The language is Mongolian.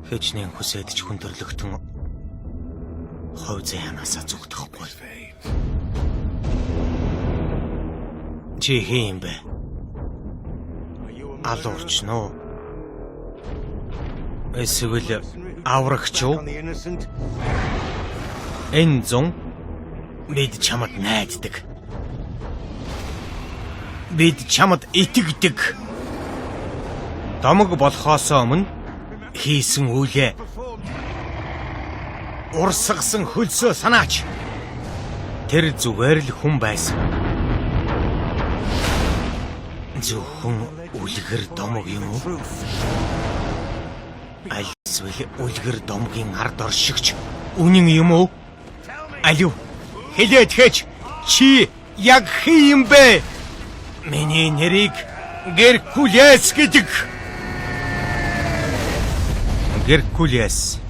Хэчнээн хүсээд ч хүндрэлтэн хов зэханасаа зүгдэхгүй. Чи хийм бэ? Алуурч нөө. Эсвэл аврагч уу? Энэ зун бид чамд найддаг. Бид чамд итгэдэг. Домог болохоос өмнө хийсэн үйлээ урсгасан хөлсөө санаач. Тэр зүгээр л хүн байсан. Зөвхөн үлгэр домог юм уу? Эсвэл үлгэр домгийн ард оршигч үнэн юм уу? Алив хэлээд хэч чи яг хийм бэ? Миний нэрийг Геркулес гэдэг. Геркулес